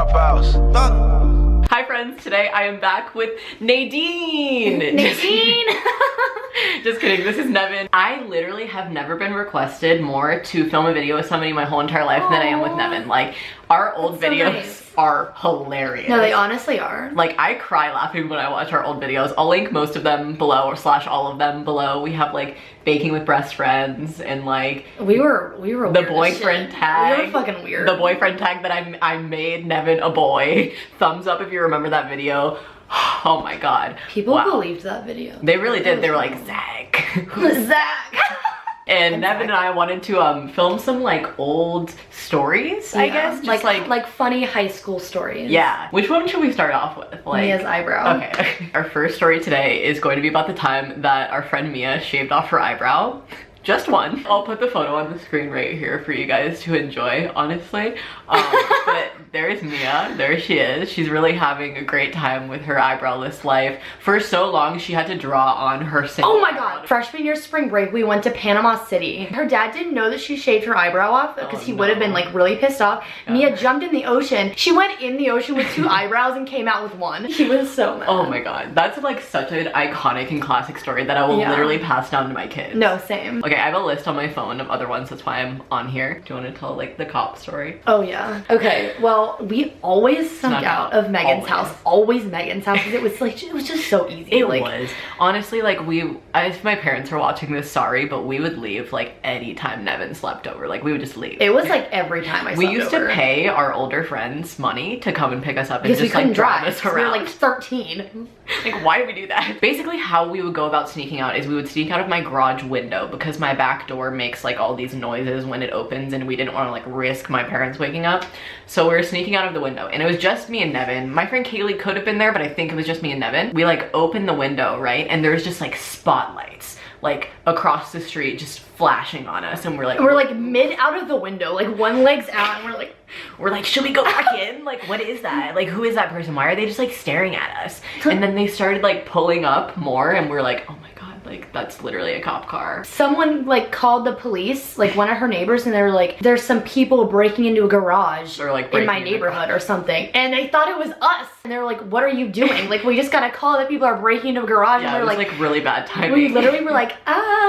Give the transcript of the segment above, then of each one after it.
dropouts. Hi friends, today I am back with Nadine. Nadine! Just kidding, this is Neven. I literally have never been requested more to film a video with somebody my whole entire life than I am with Neven. Like, our old videos are hilarious. No, they honestly are. Like, I cry laughing when I watch our old videos. I'll link most of them below, or slash all of them below. We have like baking with best friends and like we were the boyfriend tag. We were fucking weird. The boyfriend tag that I made Neven a boy. Thumbs up if you remember that video. Oh my god. People believed that video. They really did. They were like, Zach. Zach. And Neven and I wanted to film some like old stories, I guess. Just like funny high school stories. Yeah. Which one should we start off with? Like, Mia's eyebrow. Okay. Our first story today is going to be about the time that our friend Mia shaved off her eyebrow. Just one. I'll put the photo on the screen right here for you guys to enjoy, honestly. But there's Mia. There she is. She's really having a great time with her eyebrowless life. For so long, she had to draw on her single Oh my god. Freshman year spring break, we went to Panama City. Her dad didn't know that she shaved her eyebrow off because he would have been like really pissed off. Yeah. Mia jumped in the ocean. She went in the ocean with 2 eyebrows and came out with 1. She was so mad. Oh my god. That's like such an iconic and classic story that I will literally pass down to my kids. No, same. Okay, I have a list on my phone of other ones. That's why I'm on here. Do you want to tell like the cop story? Oh yeah. Okay, well, we always snuck out of Megan's house. Always Megan's house, because it was like, it was just so easy. It was. Honestly, like if my parents are watching this, sorry, but we would leave like anytime Neven slept over. Like we would just leave. It was like every time I slept over. We used to pay our older friends money to come and pick us up and just like drive us around. We were like 13. Like, why did we do that? Basically, how we would go about sneaking out is we would sneak out of my garage window because my back door makes like all these noises when it opens and we didn't want to like risk my parents waking up. So we were sneaking out of the window and it was just me and Neven. My friend Kaylee could have been there, but I think it was just me and Neven. We like opened the window, right? And there's just like spotlights like across the street just flashing on us, and we're like mid out of the window, like one leg's out, and we're like should we go back in? Like, what is that? Like, who is that person? Why are they just like staring at us? And then they started like pulling up more and we're like, oh my god, like that's literally a cop car. Someone like called the police, like one of her neighbors, and they were like, there's some people breaking into a garage or like in my neighborhood or something, and they thought it was us, and they were like, what are you doing? Like, we just got a call that people are breaking into a garage. Yeah, and we were like really bad timing. We literally were like,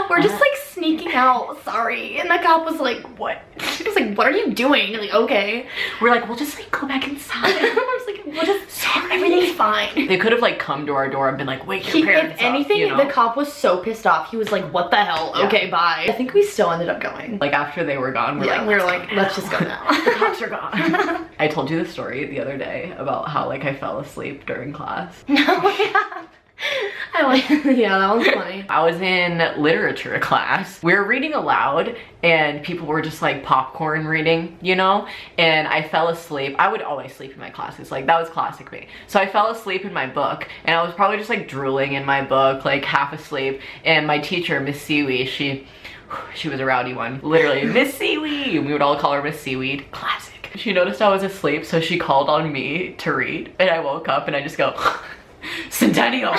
we're just like sneaking out, sorry. And the cop was like, what? He was like, what are you doing? Like, okay. We're like, we'll just like go back inside. I was like, we'll just, sorry, everything's fine. They could have like come to our door and been like, wake your parents If anything, up, you know? the cop was so pissed off. He was like, what the hell? Yeah. Okay, bye. I think we still ended up going. Like after they were gone, we were like, let's just go now. The cops are gone. I told you the story the other day about how like I fell asleep during class. No, yeah. Yeah, that was funny. I was in literature class. We were reading aloud and people were just like popcorn reading, you know? And I fell asleep. I would always sleep in my classes. Like, that was classic me. So I fell asleep in my book and I was probably just like drooling in my book, like half asleep. And my teacher, Miss Seaweed, she was a rowdy one. Literally, Miss Seaweed. We would all call her Miss Seaweed. Classic. She noticed I was asleep, so she called on me to read. And I woke up and I just go, Centennial.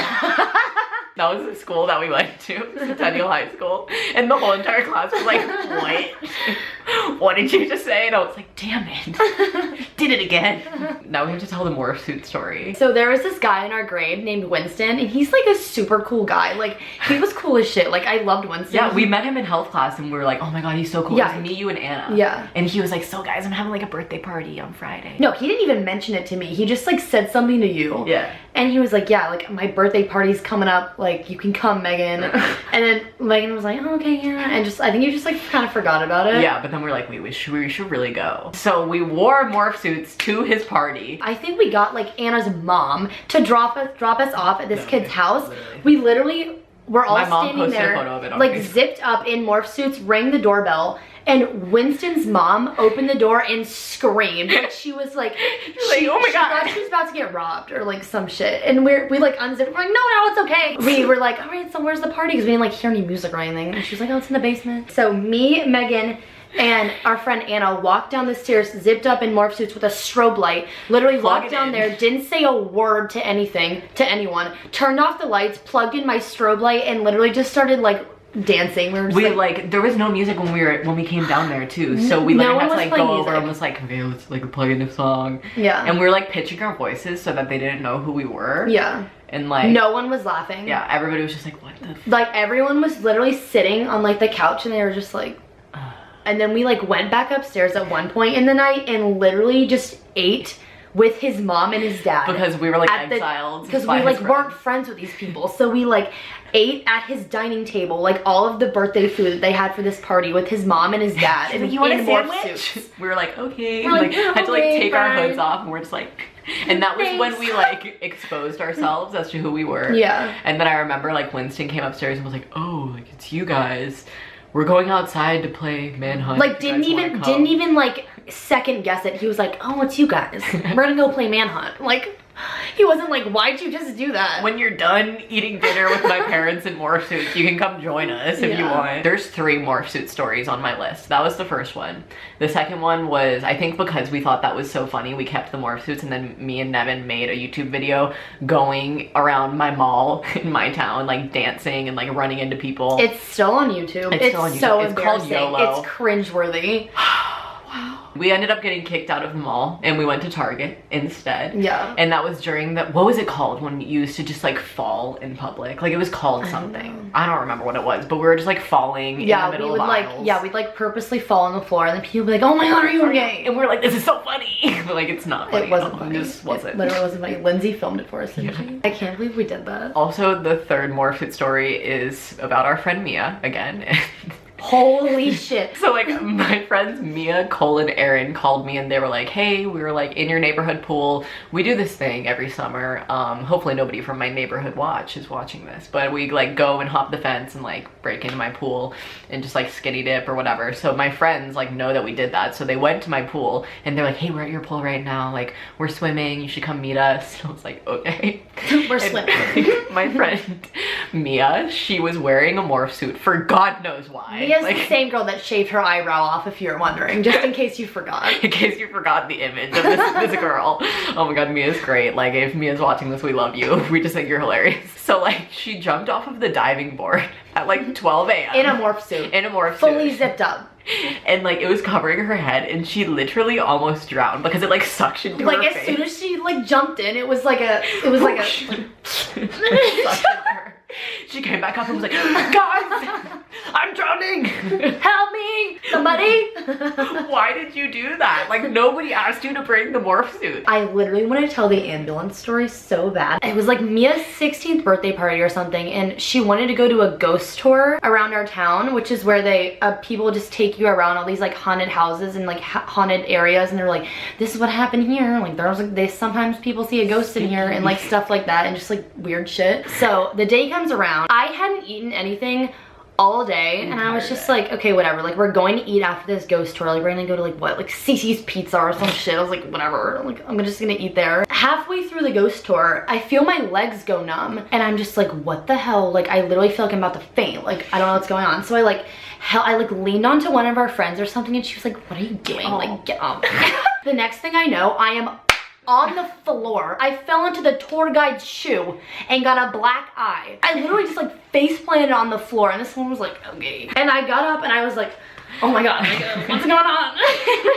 That was the school that we went to, Centennial High School, and the whole entire class was like, what? What did you just say? And I was like, damn it, did it again. Now we have to tell the morph suit story. So there was this guy in our grade named Winston, and he's like a super cool guy. Like, he was cool as shit. Like, I loved Winston. Yeah, we met him in health class and we were like, oh my god, he's so cool. Yeah. It was me, you, and Anna. Yeah. And he was like, so guys, I'm having like a birthday party on Friday. No, he didn't even mention it to me. He just like said something to you. Yeah. And he was like, yeah, like my birthday party's coming up, like you can come, Megan. And then Megan was like, oh, okay, yeah. And just, I think you just like kind of forgot about it. Yeah, but then we're like, wait, we should really go. So we wore morph suits to his party. I think we got like Anna's mom to drop us off at this kid's house. Literally. We literally were all standing there, a photo of it on like Facebook. Zipped up in morph suits, rang the doorbell, and Winston's mom opened the door and screamed. Like, she was like, oh my god, she thought she was about to get robbed or like some shit. And we like unzipped. We're like, no, it's okay. We were like, all right, so where's the party? Because we didn't like hear any music or anything. And she was like, oh, it's in the basement. So me, Megan, and our friend Anna walked down the stairs, zipped up in morph suits with a strobe light, literally walked down there, didn't say a word to anyone, turned off the lights, plugged in my strobe light, and literally just started like dancing. We were just we like there was no music when we came down there too, so we No like one had to was like go playing over music. and was like, okay, let's like play a song. Yeah. And we were like pitching our voices so that they didn't know who we were. Yeah. And like No one was laughing. yeah, everybody was just like, what the Like everyone was literally sitting on like the couch and they were just like, and then we like went back upstairs at one point in the night and literally just ate with his mom and his dad. because we were like At the- exiled. Because we by like his weren't friends. friends with these people. So we like ate at his dining table, like all of the birthday food that they had for this party with his mom and his dad. And You want a in morph sandwich? suits. We were like, okay. We're like, had to like okay, take our hoods fine. off and we're just like, and that was when Thanks. we like exposed ourselves as to who we were. Yeah. And then I remember like Winston came upstairs and was like, oh, like it's you guys. We're going outside to play manhunt. Like You guys wanna come?" didn't even like second guess it. He was like, oh, it's you guys. We're gonna go play manhunt. Like he wasn't like, why'd you just do that? When you're done eating dinner with my parents in morph suits, you can come join us if you Yeah. want. There's 3 morph suit stories on my list. That was the first one. The second one was, I think because we thought that was so funny, we kept the morph suits, and then me and Neven made a YouTube video going around my mall in my town, like dancing and like running into people. It's still on YouTube. It's still on YouTube. So It's called embarrassing. YOLO. It's cringeworthy. We ended up getting kicked out of the mall and we went to Target instead. Yeah. And that was during the, what was it called when you used to just like fall in public? Like it was called something. I don't remember what it was, but we were just like falling in the middle of aisles. we'd like purposely fall on the floor and then people would be like, oh my god, are you okay? And we were like, this is so funny. But like, it's not funny. It wasn't at all. funny. It just wasn't. It literally wasn't funny. Lindsay filmed it for us, didn't she? I can't believe we did that. Also, the third Morph story is about our friend Mia again. Holy shit. So like my friends Mia, Cole, and Aaron called me and they were like, hey, we were like in your neighborhood pool. We do this thing every summer. Hopefully nobody from my neighborhood watch is watching this, but we like go and hop the fence and like break into my pool and just like skinny dip or whatever. So my friends like know that we did that. So they went to my pool and they're like, hey, we're at your pool right now. Like we're swimming. You should come meet us. And I was like, okay. We're And swimming. my friend Mia, she was wearing a morph suit for God knows why. Mia's Like, the same girl that shaved her eyebrow off, if you're wondering, just in case you forgot. in case you forgot the image of this girl. Oh my god, Mia's great. Like, if Mia's watching this, we love you. We just think you're hilarious. So like, she jumped off of the diving board at like 12 a.m. In a morph suit. In a morph Fully suit. zipped up. And like, it was covering her head and she literally almost drowned because it like suctioned to Like her as face. soon as she like jumped in, it was like a Suctioned her. She came back up and was like, guys, I'm drowning. help me, somebody. Why did you do that? Like, nobody asked you to bring the morph suit. I literally want to tell the ambulance story so bad. It was like Mia's 16th birthday party or something, and she wanted to go to a ghost tour around our town, which is where they people just take you around all these like haunted houses and like haunted areas, and they're like, this is what happened here. Like there's like sometimes people see a ghost in here and like stuff like that and just like weird shit. So the day comes around. I hadn't eaten anything all day and I was just like, okay, whatever, like we're going to eat after this ghost tour, like we're gonna go to like what, like Cece's Pizza or some shit. I was like, whatever, like I'm just gonna eat there. Halfway through the ghost tour, I feel my legs go numb and I'm just like, what the hell? Like I literally feel like I'm about to faint. Like I don't know what's going on. So I leaned onto one of our friends or something and she was like, what are you doing? Like get off. The next thing I know, I am on the floor. I fell into the tour guide's shoe and got a black eye. I literally just like face planted on the floor and this one was like, okay. And I got up and I was like, oh my god, like, what's going on?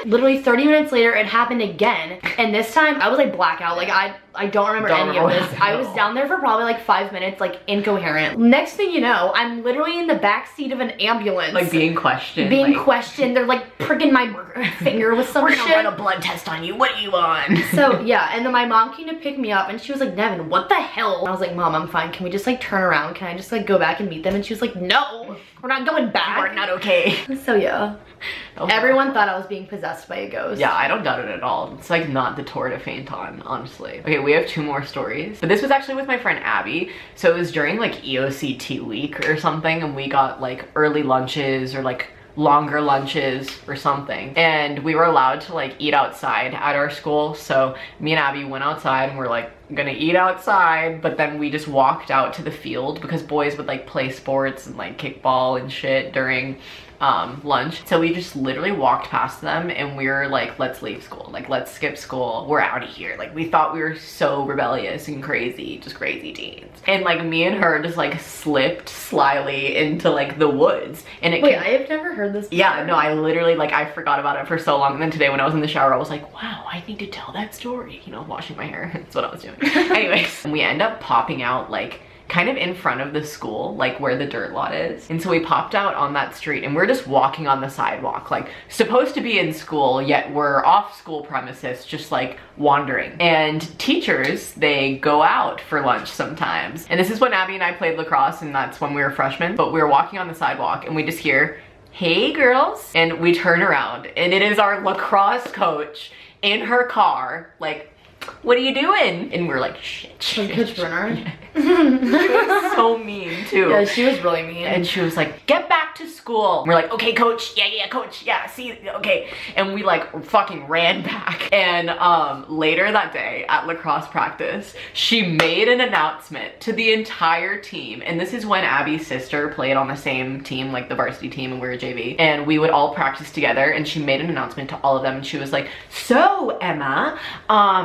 Literally 30 minutes later, it happened again. And this time I was like blackout. Like I don't remember any of this. I was down there for probably like 5 minutes, like incoherent. Next thing you know, I'm literally in the back seat of an ambulance. Like being questioned. Being like, questioned. They're like pricking my finger with some we're shit. gonna run a blood test on you. What are you on? So yeah, and then my mom came to pick me up and she was like, Neven, what the hell? And I was like, Mom, I'm fine. Can we just like turn around? Can I just like go back and meet them? And she was like, no, we're not going back. We're not okay. So yeah, everyone thought I was being possessed by a ghost. Yeah, I don't doubt it at all. It's like not the tour to faint on, honestly. Okay, we have 2 more stories. But this was actually with my friend Abby. So it was during like EOCT week or something and we got like early lunches or like longer lunches or something. And we were allowed to like eat outside at our school. So me and Abby went outside and we're like gonna eat outside, but then we just walked out to the field because boys would like play sports and like kickball and shit during lunch. So we just literally walked past them and we were like, let's leave school. Like, let's skip school. We're out of here. Like, we thought we were so rebellious and crazy, just crazy teens. And like me and her just like slipped slyly into like the woods. And Wait, I have never heard this before. Yeah, no, I literally, like, I forgot about it for so long. And then today when I was in the shower, I was like, wow, I need to tell that story. You know, washing my hair. That's what I was doing. Anyways, we end up popping out like kind of in front of the school, like where the dirt lot is. And so we popped out on that street and we're just walking on the sidewalk, like supposed to be in school, yet we're off school premises, just like wandering. And teachers, they go out for lunch sometimes. And this is when Abby and I played lacrosse, and that's when we were freshmen. But we were walking on the sidewalk and we just hear, hey girls. And we turn around and it is our lacrosse coach in her car, like, what are you doing? And we're like, shit. Coach Bernard? She was so mean too. Yeah, she was really mean. And she was like, get back to school. And we're like, okay, coach. Yeah, coach. Yeah, see, okay. And we like fucking ran back. And later that day at lacrosse practice, she made an announcement to the entire team. And this is when Abby's sister played on the same team, like the varsity team, and we were JV. And we would all practice together. And she made an announcement to all of them. And she was like, so Emma,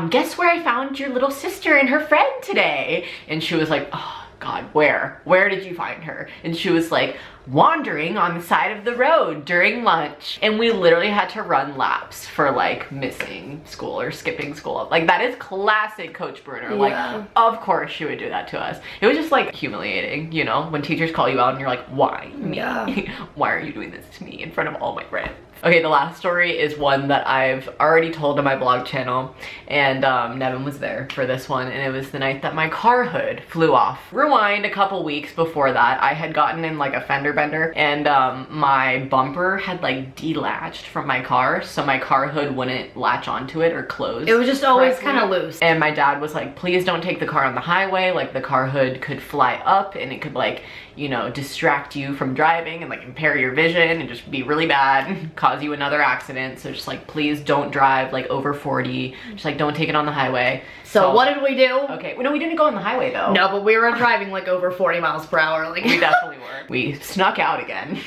guess where I found your little sister and her friend today? And she was like, oh God, where did you find her? And she was like, wandering on the side of the road during lunch. And we literally had to run laps for like missing school or skipping school. Like, that is classic Coach Bruner. Yeah. Like, of course she would do that to us. It was just like humiliating, you know, when teachers call you out and you're like, why me? Yeah. Why are you doing this to me in front of all my friends? Okay, the last story is one that I've already told on my blog channel, and Neven was there for this one, and it was the night that my car hood flew off. Rewind a couple weeks before that, I had gotten in like a fender bender, and my bumper had like delatched from my car, so my car hood wouldn't latch onto it or close. It was just always kind of loose. And my dad was like, please don't take the car on the highway, like the car hood could fly up and it could like, you know, distract you from driving and like impair your vision and just be really bad, cause you another accident. So just like, please don't drive like over 40, just like don't take it on the highway. So what did we do? Okay, well, no, we didn't go on the highway though. No, but we were driving like over 40 miles per hour. Like, we definitely were. We snuck out again.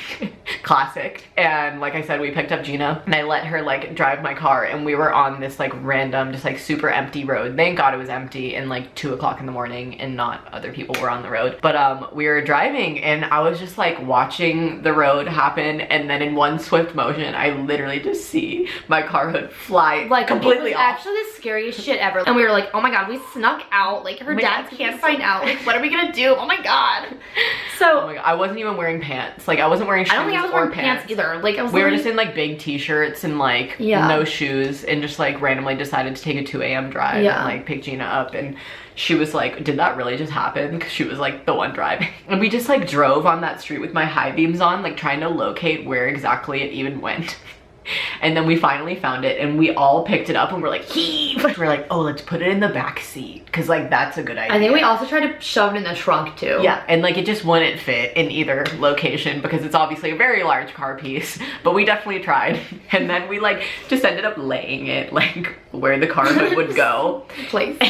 Classic. And like I said, we picked up Gina and I let her like drive my car, and we were on this like random, just like super empty road. Thank God it was empty and like 2 o'clock in the morning and not other people were on the road. But we were driving and I was just like watching the road happen, and then in one swift motion, I literally just see my car hood fly like completely off. Actually the scariest shit ever. And we were like, oh my God, we snuck out. Like, her dad can't find out. Like, what are we gonna do? Oh my God. So, oh my God, I wasn't even wearing pants. Like, I wasn't wearing shoes. I don't think I was wearing pants either. Like, I was we were just in like big t-shirts and like no shoes, and just like randomly decided to take a 2 a.m. drive and like pick Gina up. And she was like, did that really just happen? Because she was like the one driving. And we just like drove on that street with my high beams on, like trying to locate where exactly it even went. And then we finally found it, and we all picked it up and we're like, heave. We're like, oh, let's put it in the back seat, because like that's a good idea. I think we also tried to shove it in the trunk too. Yeah, and like it just wouldn't fit in either location because it's obviously a very large car piece, but we definitely tried. And then we like just ended up laying it like where the car hood would go. Place.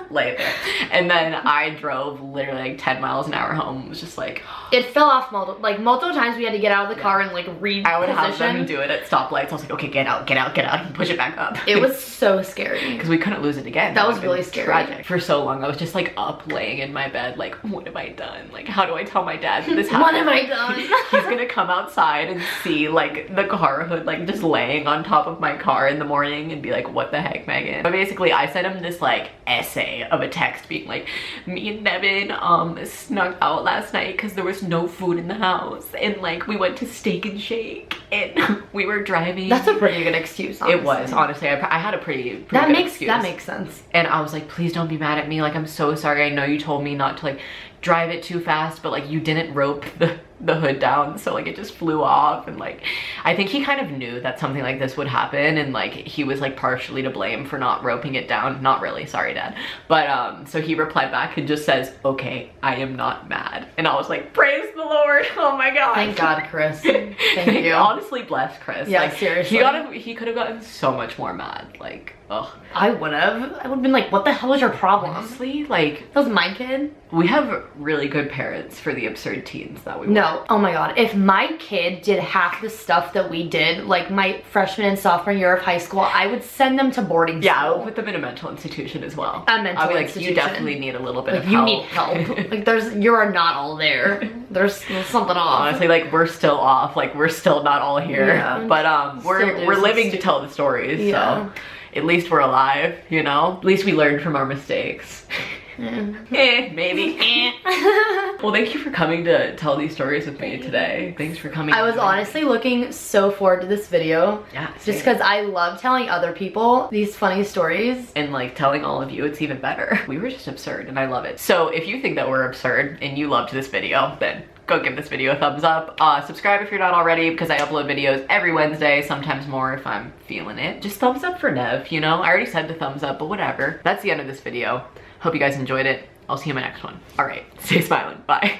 Lay it there. And then I drove literally like 10 miles an hour home. It was just like, it fell off multiple times. We had to get out of the car and like reposition. I would have them do it at stoplights. I was like, okay, get out, and push it back up. It was so scary. Because we couldn't lose it again. That was really scary. Tragic. For so long, I was just like up laying in my bed, like, what have I done? Like, how do I tell my dad that this happened? What have I done? He's gonna come outside and see like the car hood like just laying on top of my car in the morning and be like, what the heck, Megan? But basically, I sent him this like essay of a text being like, me and Neven snuck out last night because there was no food in the house, and like we went to Steak and Shake and we were driving. That's a pretty good excuse, honestly. It was, honestly. I had a pretty good excuse. That makes sense. And I was like, please don't be mad at me. Like, I'm so sorry. I know you told me not to like drive it too fast, but like you didn't rope the hood down, so like it just flew off. And like I think he kind of knew that something like this would happen, and like he was like partially to blame for not roping it down. Not really, sorry Dad. But so he replied back and just says, okay, I am not mad. And I was like, praise the Lord. Oh my God. Thank God, Chris. Thank you. Honestly, bless Chris. Yeah, like, seriously. He could have gotten so much more mad. Like, ugh. I would have been like, what the hell is your problem? Honestly, like, That was my kid. we have really good parents for the absurd teens that we were. No, oh my god, if my kid did half the stuff that we did, like my freshman and sophomore year of high school, I would send them to boarding school. Yeah, I would put them in a mental institution as well. A mental I'd be like, institution. you definitely need a little bit Like, of you help. need help. Like, you are not all there. There's something off. Honestly, like, we're still off. Like, we're still not all here. Yeah. But we're living to tell the stories. Yeah. So at least we're alive, you know? At least we learned from our mistakes. Maybe. Well, thank you for coming to tell these stories with me today. Thanks for coming. I was honestly looking so forward to this video. Yeah, Just same. because I love telling other people these funny stories. And like telling all of you, it's even better. We were just absurd and I love it. So if you think that we're absurd and you loved this video, then go give this video a thumbs up. Subscribe if you're not already, because I upload videos every Wednesday, sometimes more if I'm feeling it. Just thumbs up for Nev, you know? I already said the thumbs up, but whatever. That's the end of this video. Hope you guys enjoyed it. I'll see you in my next one. All right, stay smiling. Bye.